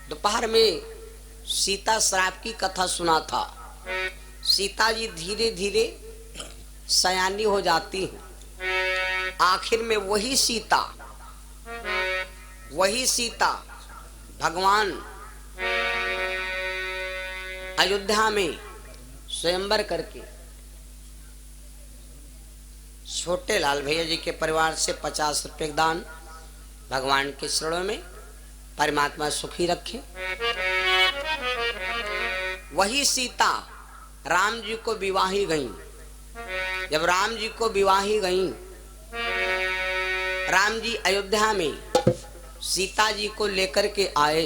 दोपहर में सीता श्राप की कथा सुना था। सीता जी धीरे धीरे सयानी हो जाती है। आखिर में वही सीता भगवान अयोध्या में स्वयंवर करके छोटे लाल भैया जी के परिवार से 50 रुपए दान भगवान के चरणों में, परमात्मा सुखी रखे। वही सीता राम जी को विवाही गई। जब राम जी को विवाही गई, राम जी अयोध्या में सीता जी को लेकर के आए।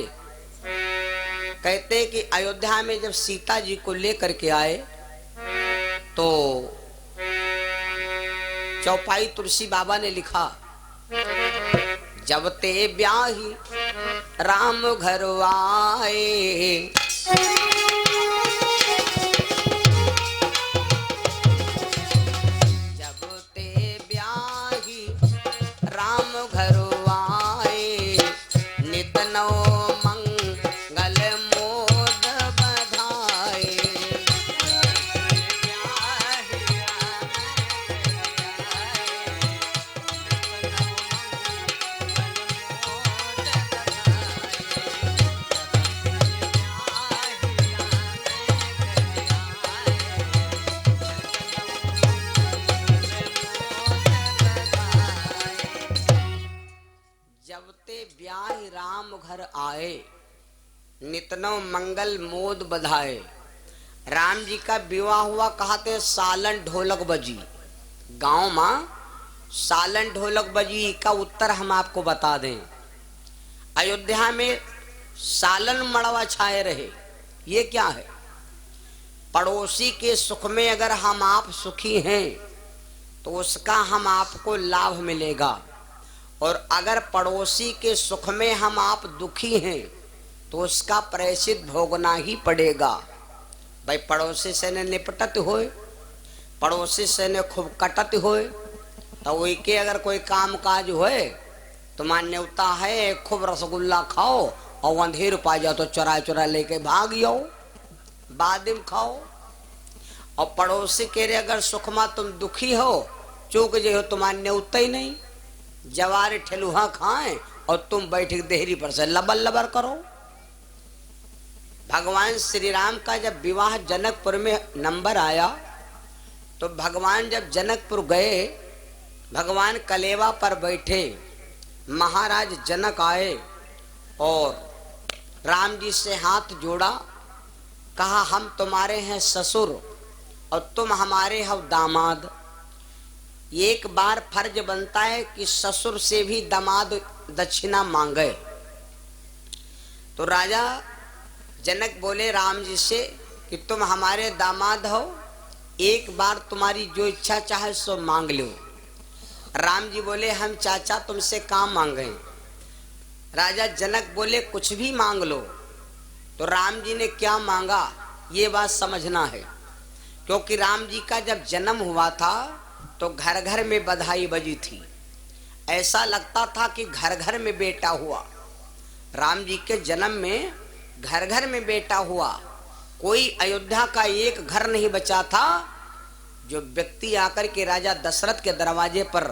कहते कि अयोध्या में जब सीता जी को लेकर के आए तो चौपाई तुलसी बाबा ने लिखा, जब ते ब्याही राम घर आए, जब ते ब्याही राम घर आए, नित नौ मंगल मोद बधाए। जब ते ब्याह राम घर आए, नितनो मंगल मोद बधाए। राम जी का विवाह हुआ, कहते सालन ढोलक बजी। गांव में सालन ढोलक बजी का उत्तर हम आपको बता दें। अयोध्या में सालन मड़वा छाए रहे। ये क्या है? पड़ोसी के सुख में अगर हम आप सुखी हैं तो उसका हम आपको लाभ मिलेगा, और अगर पड़ोसी के सुख में हम आप दुखी हैं तो उसका प्रायश्चित भोगना ही पड़ेगा। भाई पड़ोसी से ने निपटत होए, पड़ोसी से ने खूब कटत होए, तो वही के अगर कोई काम काज होए तो मान्यता है खूब रसगुल्ला खाओ और अंधेर पा जाओ तो चुरा चुरा लेके भाग जाओ, बाद में खाओ। और पड़ोसी के रे अगर सुख में तुम दुखी हो, चूक जे हो तुम्हारी न्योता ही नहीं, जवार ठेलुहा खाएं और तुम बैठ देहरी पर से लबर लबर करो। भगवान श्री राम का जब विवाह जनकपुर में नंबर आया तो भगवान जब जनकपुर गए, भगवान कलेवा पर बैठे, महाराज जनक आए और राम जी से हाथ जोड़ा, कहा हम तुम्हारे हैं ससुर और तुम हमारे हो दामाद। एक बार फर्ज बनता है कि ससुर से भी दामाद दक्षिणा मांगे। तो राजा जनक बोले राम जी से कि तुम हमारे दामाद हो, एक बार तुम्हारी जो इच्छा चाहे सो मांग लो। राम जी बोले हम चाचा तुमसे काम मांगे। राजा जनक बोले कुछ भी मांग लो। तो राम जी ने क्या मांगा ये बात समझना है, क्योंकि राम जी का जब जन्म हुआ था तो घर घर में बधाई बजी थी। ऐसा लगता था कि घर घर में बेटा हुआ। राम जी के जन्म में घर घर में बेटा हुआ। कोई अयोध्या का एक घर नहीं बचा था जो व्यक्ति आकर के राजा दशरथ के दरवाजे पर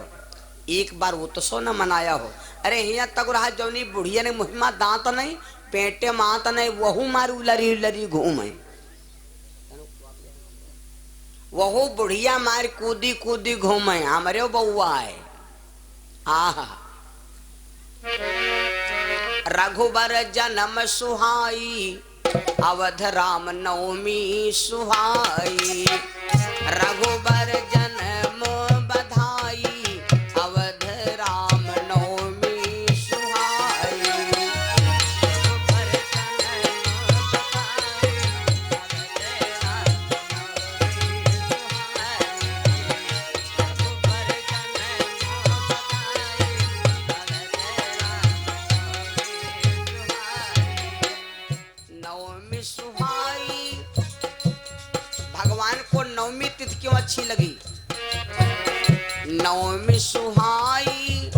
एक बार उत्सव न मनाया हो। अरे यहाँ तक रहा जौनी बुढ़िया ने मुहिमा दांत नहीं, पेटे मात नहीं, वहू मारू लरी लरी घूमे, वहू बुढ़िया मार कूदी कूदी घूमे, हमारे बउआ है। आहा रघुबर जन्म सुहाई, अवध राम नवमी सुहाई। रघुबर जन्म बधाई, अवध राम नवमी सुहाई। नवमी सुहाई, भगवान को नवमी तिथि क्यों अच्छी लगी? नवमी सुहाई,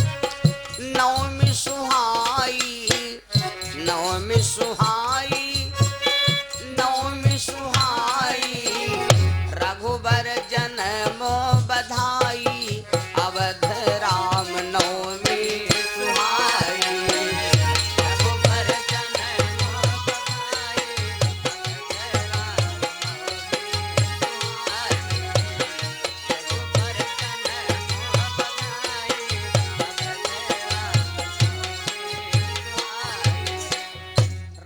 नवमी सुहाई, नवमी सुहाई, नवमी सुहाई, रघुबर जन्म बधाई, अवध राम नवमी सुहाई, रघुबर जन्म बधाई, रघुबर जन्म बधाई,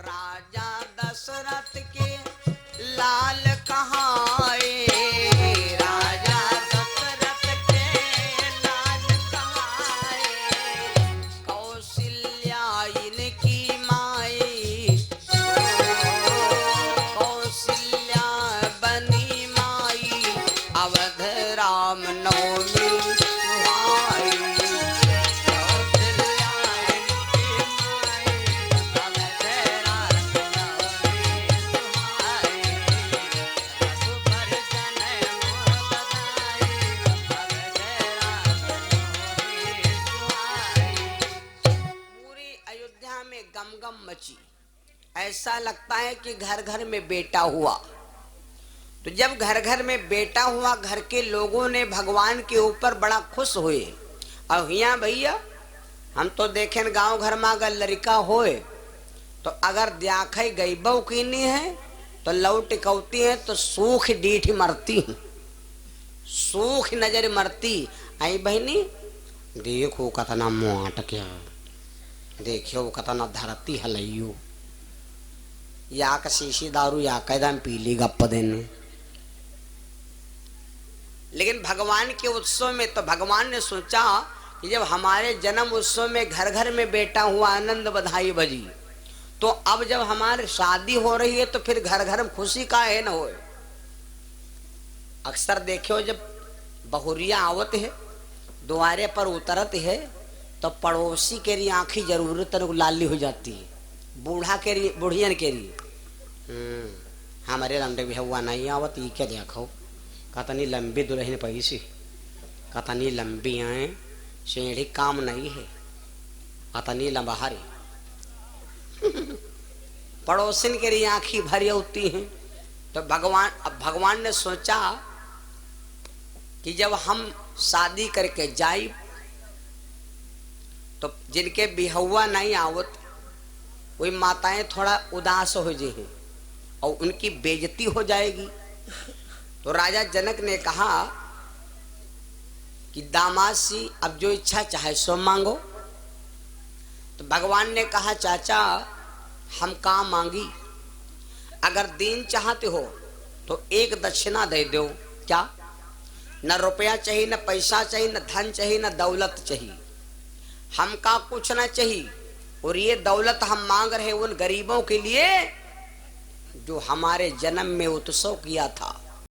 राजा दशरथ के लाल कहाए, राजा दशरथ के लाल कहाए, कौशल्या इनकी माई, कौशल्या बनी माई, अवध राम नवमी सुहाई, कौशल्या इनकी माई, अवध राम नवमी सुहाई, रघुबर जन्म बधाई, अवध राम नवमी सुहाई। पूरी अयोध्या में गम गम मची। ऐसा लगता है कि घर घर में बेटा हुआ। तो जब घर घर में बेटा हुआ, घर के लोगों ने भगवान के ऊपर बड़ा खुश हुए। और हिया भैया हम तो देखें गांव घर में अगर लड़का होए तो अगर द्याखई गईबो कीनी है तो लौ टिकौती है तो सूख डीठ मरती, सूख नजर मरती। आई बहनी देखो कतना मुँह अटक्या, देखियो कतना धरती हलैयो, या का शीशी दारू या कैदम पीली गप्प देने। लेकिन भगवान के उत्सव में तो भगवान ने सोचा कि जब हमारे जन्म उत्सव में घर घर में बेटा हुआ, आनंद बधाई बजी, तो अब जब हमारी शादी हो रही है तो फिर घर घर में खुशी का है न हो। अक्सर देखियो जब बहुरिया आवत है द्वारे पर उतरत है तो पड़ोसी के लिए आंखी जरूरत लाली हो जाती है, बूढ़ा के लिए बुढ़ियन के लिए हमारे लंडे भी हुआ नहीं आवत, ये क्या देखो कतनी लंबी दुल्हन पैसी, कतनी लंबी आए सीढ़ी काम नहीं है, कतनी लंबाहारी पड़ोसिन के लिए आंखी भरी होती हैं। तो भगवान ने सोचा कि जब हम शादी करके जाए तो जिनके बिहुआ नहीं आवत वही माताएं थोड़ा उदास हो जाए और उनकी बेइज्जती हो जाएगी। तो राजा जनक ने कहा कि दामाद सी अब जो इच्छा चाहे सो मांगो। तो भगवान ने कहा चाचा हम काम मांगी, अगर दीन चाहते हो तो एक दक्षिणा दे दो। क्या? न रुपया चाहिए, न पैसा चाहिए, न धन चाहिए, न दौलत चाहिए, हमका कुछ ना चाहिए। और ये दौलत हम मांग रहे उन गरीबों के लिए जो हमारे जन्म में उत्सव किया था।